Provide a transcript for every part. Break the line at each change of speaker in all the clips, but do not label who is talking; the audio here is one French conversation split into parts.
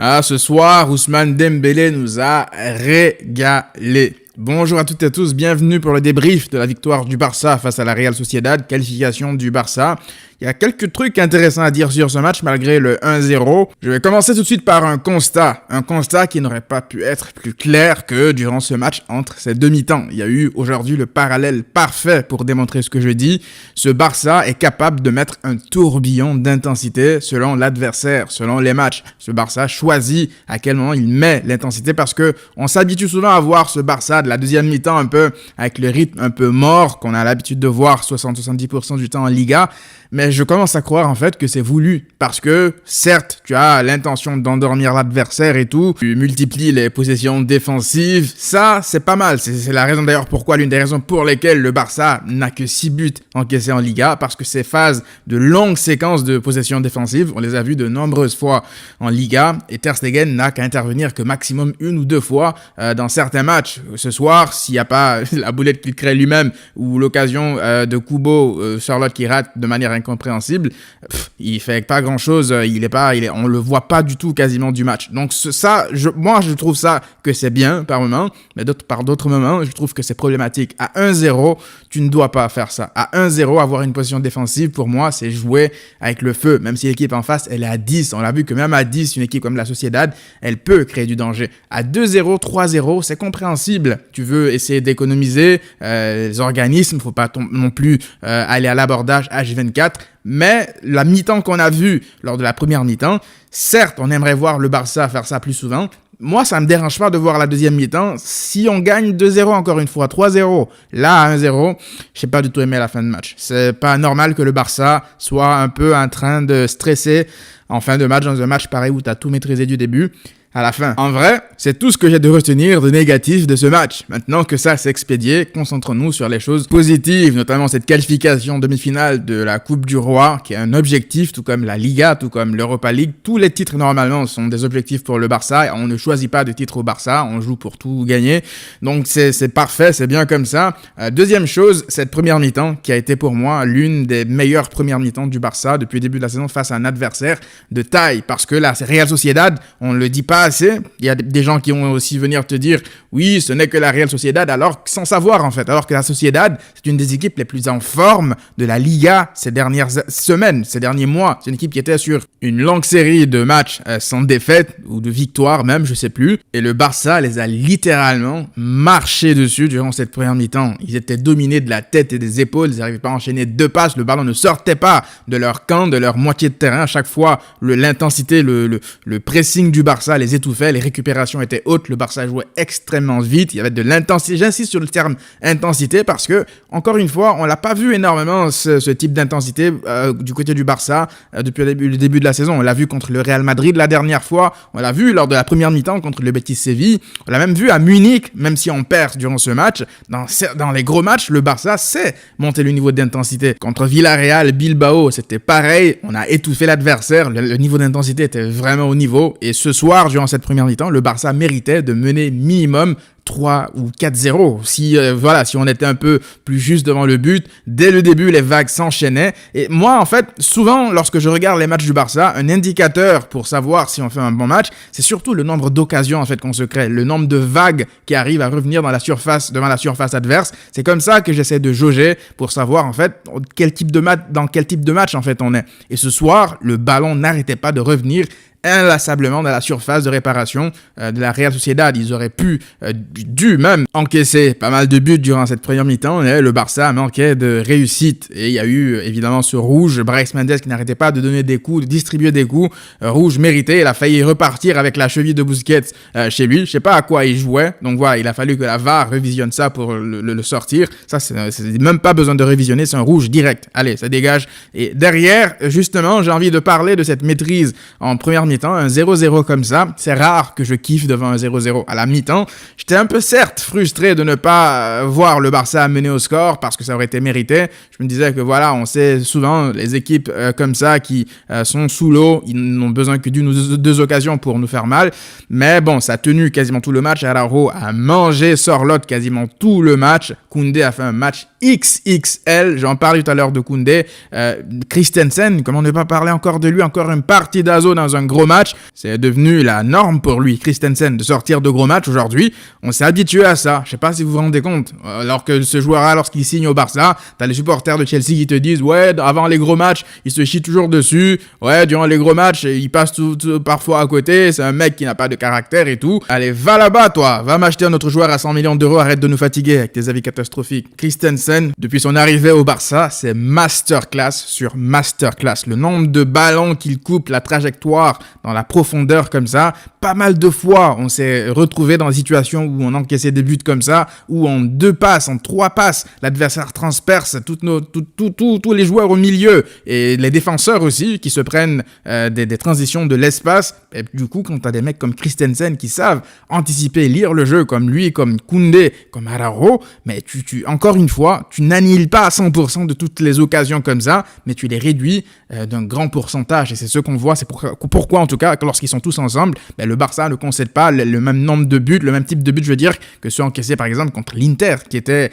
Ah, ce soir, Ousmane Dembélé nous a régalé. Bonjour à toutes et à tous, bienvenue pour le débrief de la victoire du Barça face à la Real Sociedad, qualification du Barça. Il y a quelques trucs intéressants à dire sur ce match malgré le 1-0. Je vais commencer tout de suite par un constat qui n'aurait pas pu être plus clair que durant ce match entre ces deux mi-temps. Il y a eu aujourd'hui le parallèle parfait pour démontrer ce que je dis. Ce Barça est capable de mettre un tourbillon d'intensité selon l'adversaire, selon les matchs. Ce Barça choisit à quel moment il met l'intensité parce que on s'habitue souvent à voir ce Barça de la deuxième mi-temps un peu avec le rythme un peu mort qu'on a l'habitude de voir 60-70% du temps en Liga. Mais je commence à croire en fait que c'est voulu parce que certes tu as l'intention d'endormir l'adversaire et tout, tu multiplies les possessions défensives, ça c'est pas mal, c'est la raison d'ailleurs pourquoi, l'une des raisons pour lesquelles le Barça n'a que 6 buts encaissés en Liga, parce que ces phases de longues séquences de possessions défensives, on les a vues de nombreuses fois en Liga et Ter Stegen n'a qu'à intervenir que maximum 1 ou 2 fois dans certains matchs. Ce soir, s'il n'y a pas la boulette qu'il crée lui-même ou l'occasion de Kubo, Charlotte qui rate de manière incompréhensible, il fait pas grand chose, on le voit pas du tout quasiment du match. Donc moi je trouve ça que c'est bien par moment, mais par d'autres moments je trouve que c'est problématique. À 1-0, tu ne dois pas faire ça. À 1-0, avoir une position défensive, pour moi, c'est jouer avec le feu. Même si l'équipe en face, elle est à 10. On l'a vu que même à 10, une équipe comme la Sociedad, elle peut créer du danger. À 2-0, 3-0, c'est compréhensible. Tu veux essayer d'économiser les organismes, faut pas non plus aller à l'abordage H24. Mais la mi-temps qu'on a vue lors de la première mi-temps, certes, on aimerait voir le Barça faire ça plus souvent. Moi, ça me dérange pas de voir la deuxième mi-temps. Si on gagne 2-0 encore une fois, 3-0, là à 1-0, j'ai pas du tout aimé la fin de match. C'est pas normal que le Barça soit un peu en train de stresser en fin de match, dans un match pareil où tu as tout maîtrisé du début à la fin. En vrai, c'est tout ce que j'ai de retenir de négatif de ce match. Maintenant que ça s'est expédié, concentrons-nous sur les choses positives, notamment cette qualification demi-finale de la Coupe du Roi, qui est un objectif, tout comme la Liga, tout comme l'Europa League. Tous les titres, normalement, sont des objectifs pour le Barça. On ne choisit pas de titre au Barça, on joue pour tout gagner. Donc c'est parfait, c'est bien comme ça. Deuxième chose, cette première mi-temps, qui a été pour moi l'une des meilleures premières mi-temps du Barça depuis le début de la saison face à un adversaire de taille. Parce que la Real Sociedad, on ne le dit pas assez. Il y a des gens qui vont aussi venir te dire oui, ce n'est que la Real Sociedad, alors sans savoir en fait, alors que la Sociedad, c'est une des équipes les plus en forme de la Liga ces dernières semaines, ces derniers mois. C'est une équipe qui était sur une longue série de matchs sans défaite ou de victoire même, je sais plus. Et le Barça les a littéralement marché dessus durant cette première mi-temps. Ils étaient dominés de la tête et des épaules, ils n'arrivaient pas à enchaîner 2 passes, le ballon ne sortait pas de leur camp, de leur moitié de terrain. À chaque fois, l'intensité, le pressing du Barça les étouffait, les récupérations étaient hautes, le Barça jouait extrêmement vite, il y avait de l'intensité. J'insiste sur le terme intensité parce que, encore une fois, on l'a pas vu énormément ce type d'intensité du côté du Barça depuis le début de la saison. On l'a vu contre le Real Madrid la dernière fois, on l'a vu lors de la première mi-temps contre le Betis Séville, on l'a même vu à Munich, même si on perd durant ce match. Dans les gros matchs, le Barça sait monter le niveau d'intensité. Contre Villarreal, Bilbao, c'était pareil, on a étouffé l'adversaire, le niveau d'intensité était vraiment au niveau, et ce soir, durant cette première mi-temps, le Barça méritait de mener minimum 3 ou 4-0. Si on était un peu plus juste devant le but, dès le début, les vagues s'enchaînaient. Et moi, en fait, souvent, lorsque je regarde les matchs du Barça, un indicateur pour savoir si on fait un bon match, c'est surtout le nombre d'occasions, en fait, qu'on se crée, le nombre de vagues qui arrivent à revenir devant la surface adverse. C'est comme ça que j'essaie de jauger pour savoir, en fait, dans quel type de match, en fait, on est. Et ce soir, le ballon n'arrêtait pas de revenir inlassablement dans la surface de réparation de la Real Sociedad. Ils auraient dû même encaisser pas mal de buts durant cette première mi-temps, et le Barça manquait de réussite. Et il y a eu évidemment ce rouge, Brais Mendes qui n'arrêtait pas de donner des coups, de distribuer des coups, rouge mérité. Il a failli repartir avec la cheville de Busquets chez lui. Je sais pas à quoi il jouait. Donc voilà, il a fallu que la VAR révisionne ça pour le sortir. Ça, c'est même pas besoin de révisionner, c'est un rouge direct. Allez, ça dégage. Et derrière, justement, j'ai envie de parler de cette maîtrise en première mi-temps, un 0-0 comme ça. C'est rare que je kiffe devant un 0-0 à la mi-temps. J'étais un peu certes frustré de ne pas voir le Barça mener au score parce que ça aurait été mérité. Je me disais que voilà, on sait souvent les équipes comme ça qui sont sous l'eau, ils n'ont besoin que d'une ou deux occasions pour nous faire mal. Mais bon, ça a tenu quasiment tout le match. Araujo a mangé Sorloth quasiment tout le match. Koundé a fait un match XXL. J'en parlais tout à l'heure de Koundé. Christensen, comment ne pas parler encore de lui, encore une partie d'Azo dans un gros match. C'est devenu la norme pour lui, Christensen, de sortir de gros matchs aujourd'hui. On s'est habitué à ça. Je sais pas si vous vous rendez compte. Alors que ce joueur-là, lorsqu'il signe au Barça, t'as les supporters de Chelsea qui te disent ouais, avant les gros matchs, il se chie toujours dessus. Ouais, durant les gros matchs, il passe tout parfois à côté. C'est un mec qui n'a pas de caractère et tout. Allez, va là-bas, toi. Va m'acheter un autre joueur à 100 millions d'euros. Arrête de nous fatiguer avec tes avis catastrophiques. Christensen, depuis son arrivée au Barça, c'est masterclass sur masterclass. Le nombre de ballons qu'il coupe, la trajectoire dans la profondeur comme ça. Pas mal de fois, on s'est retrouvé dans des situations où on encaissait des buts comme ça, où en 2 passes, en 3 passes, l'adversaire transperce tous les joueurs au milieu et les défenseurs aussi qui se prennent des transitions de l'espace. Et du coup, quand t'as des mecs comme Christensen qui savent anticiper, lire le jeu comme lui, comme Koundé, comme Araujo, mais encore une fois, tu n'annihiles pas à 100% de toutes les occasions comme ça, mais tu les réduis d'un grand pourcentage. Et c'est ce qu'on voit, c'est pourquoi en tout cas, lorsqu'ils sont tous ensemble, le Barça ne concède pas le même nombre de buts, le même type de buts, je veux dire, que ceux encaissés par exemple contre l'Inter, qui était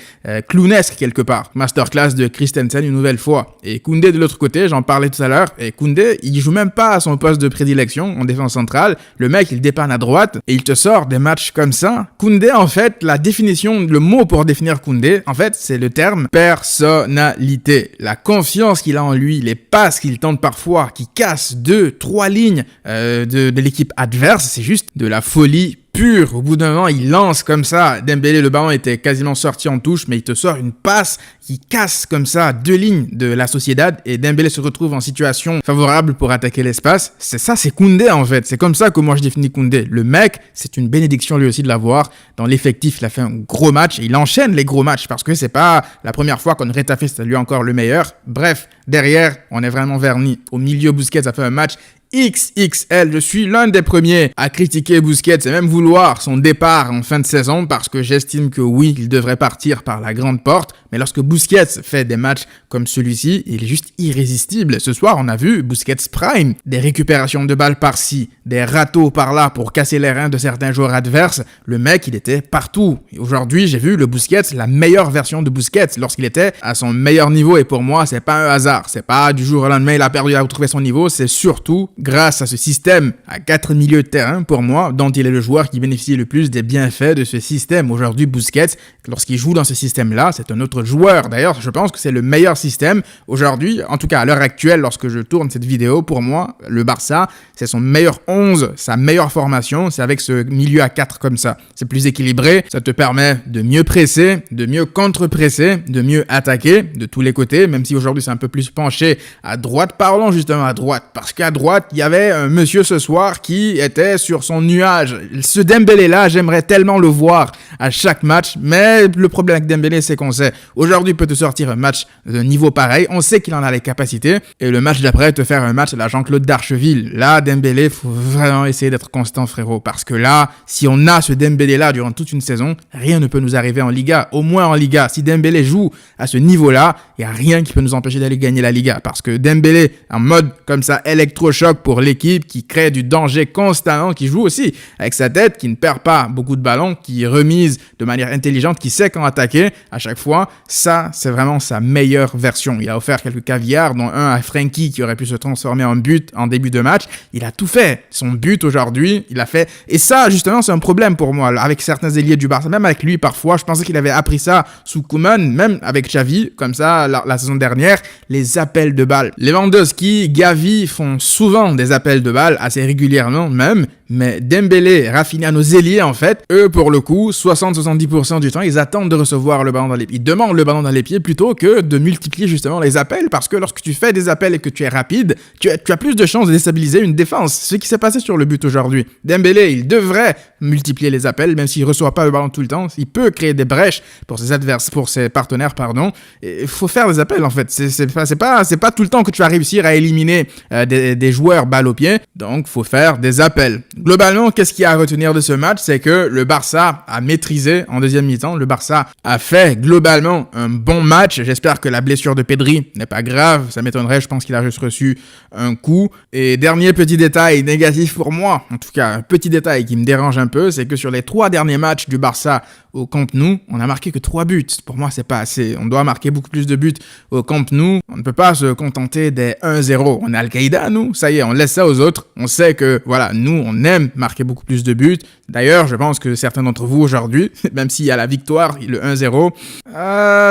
clownesque quelque part. Masterclass de Christensen une nouvelle fois. Et Koundé de l'autre côté, j'en parlais tout à l'heure, et Koundé, il joue même pas à son poste de prédilection en défense centrale. Le mec, il dépanne à droite et il te sort des matchs comme ça. Koundé, en fait, la définition, le mot pour définir Koundé, en fait, c'est le terme personnalité. La confiance qu'il a en lui, les passes qu'il tente parfois, qui cassent 2-3 lignes de l'équipe adverse, c'est juste de la folie pur. Au bout d'un moment, il lance comme ça. Dembélé, le ballon était quasiment sorti en touche, mais il te sort une passe qui casse comme ça 2 lignes de la Sociedad et Dembélé se retrouve en situation favorable pour attaquer l'espace. C'est ça, c'est Koundé en fait. C'est comme ça que moi je définis Koundé. Le mec, c'est une bénédiction lui aussi de l'avoir. Dans l'effectif, il a fait un gros match et il enchaîne les gros matchs parce que c'est pas la première fois qu'on Retafe, c'est lui encore le meilleur. Bref, derrière, on est vraiment verni. Au milieu, Busquets a fait un match XXL. Je suis l'un des premiers à critiquer Busquets et même vouloir son départ en fin de saison parce que j'estime que oui, il devrait partir par la grande porte. Mais lorsque Busquets fait des matchs comme celui-ci, il est juste irrésistible. Ce soir, on a vu Busquets Prime. Des récupérations de balles par-ci, des râteaux par-là pour casser les reins de certains joueurs adverses. Le mec, il était partout. Et aujourd'hui, j'ai vu le Busquets, la meilleure version de Busquets lorsqu'il était à son meilleur niveau. Et pour moi, c'est pas un hasard. C'est pas du jour au lendemain, il a perdu, il a retrouvé son niveau. C'est surtout grâce à ce système à 4 milieux de terrain, pour moi, dont il est le joueur qui bénéficie le plus des bienfaits de ce système. Aujourd'hui, Busquets, lorsqu'il joue dans ce système-là, c'est un autre joueur. D'ailleurs, je pense que c'est le meilleur système aujourd'hui, en tout cas à l'heure actuelle, lorsque je tourne cette vidéo, pour moi, le Barça, c'est son meilleur 11, sa meilleure formation, c'est avec ce milieu à 4 comme ça. C'est plus équilibré, ça te permet de mieux presser, de mieux contre-presser, de mieux attaquer de tous les côtés, même si aujourd'hui c'est un peu plus penché à droite. Parlons justement à droite, parce qu'à droite, il y avait un monsieur ce soir qui était sur son nuage. Ce Dembélé-là, j'aimerais tellement le voir à chaque match, mais le problème avec Dembélé, c'est qu'on sait, aujourd'hui, il peut te sortir un match de niveau pareil, on sait qu'il en a les capacités, et le match d'après, te faire un match à la Jean-Claude Darcheville. Là, Dembélé, faut vraiment essayer d'être constant, frérot, parce que là, si on a ce Dembélé-là durant toute une saison, rien ne peut nous arriver en Liga, au moins en Liga. Si Dembélé joue à ce niveau-là, il n'y a rien qui peut nous empêcher d'aller gagner la Liga, parce que Dembélé, en mode comme ça, électrochoc pour l'équipe, qui crée du danger constamment, qui joue aussi avec sa tête, qui ne perd pas beaucoup de ballons, qui remise de manière intelligente, qui sait quand attaquer à chaque fois. Ça, c'est vraiment sa meilleure version. Il a offert quelques caviars, dont un à Frenkie qui aurait pu se transformer en but en début de match. Il a tout fait. Son but aujourd'hui, il a fait. Et ça, justement, c'est un problème pour moi. Avec certains ailiers du Barça, même avec lui parfois, je pensais qu'il avait appris ça sous Koeman, même avec Xavi, comme ça, la saison dernière, les appels de balles. Lewandowski, Gavi font souvent des appels de balles, assez régulièrement même, mais Dembélé, Rafinha, nos ailiers en fait, eux pour le coup, 60-70% du temps, ils attendent de recevoir le ballon dans les pieds. Ils demandent le ballon dans les pieds plutôt que de multiplier justement les appels, parce que lorsque tu fais des appels et que tu es rapide, tu as plus de chances de déstabiliser une défense. Ce qui s'est passé sur le but aujourd'hui. Dembélé, il devrait multiplier les appels, même s'il ne reçoit pas le ballon tout le temps. Il peut créer des brèches pour ses partenaires, pardon. Il faut faire des appels, en fait. C'est pas tout le temps que tu vas réussir à éliminer des joueurs balle au pied. Donc, faut faire des appels. Globalement, qu'est-ce qu'il y a à retenir de ce match? C'est que le Barça a maîtrisé en deuxième mi-temps. Le Barça a fait globalement un bon match. J'espère que la blessure de Pedri n'est pas grave. Ça m'étonnerait. Je pense qu'il a juste reçu un coup. Et dernier petit détail négatif pour moi, en tout cas un petit détail qui me dérange un peu, c'est que sur les 3 derniers matchs du Barça au Camp Nou, on a marqué que 3 buts. Pour moi, c'est pas assez. On doit marquer beaucoup plus de buts au Camp Nou. On ne peut pas se contenter des 1-0. On est Al-Qaïda, nous. Ça y est, on laisse ça aux autres. On sait que, voilà, nous, on aime marquer beaucoup plus de buts. D'ailleurs, je pense que certains d'entre vous aujourd'hui, même s'il y a la victoire, le 1-0,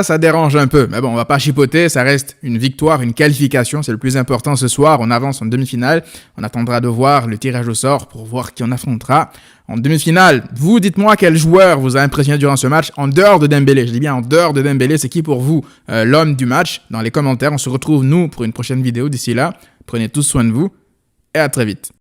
ça dérange un peu. Mais bon, on va pas chipoter. Ça reste une victoire, une qualification. C'est le plus important ce soir. On avance en demi-finale. On attendra de voir le tirage au sort pour voir qui on affrontera en demi-finale. Vous, dites-moi quel joueur vous a impressionné durant ce match en dehors de Dembélé. Je dis bien en dehors de Dembélé. C'est qui pour vous l'homme du match? Dans les commentaires, on se retrouve nous pour une prochaine vidéo. D'ici là, prenez tous soin de vous et à très vite.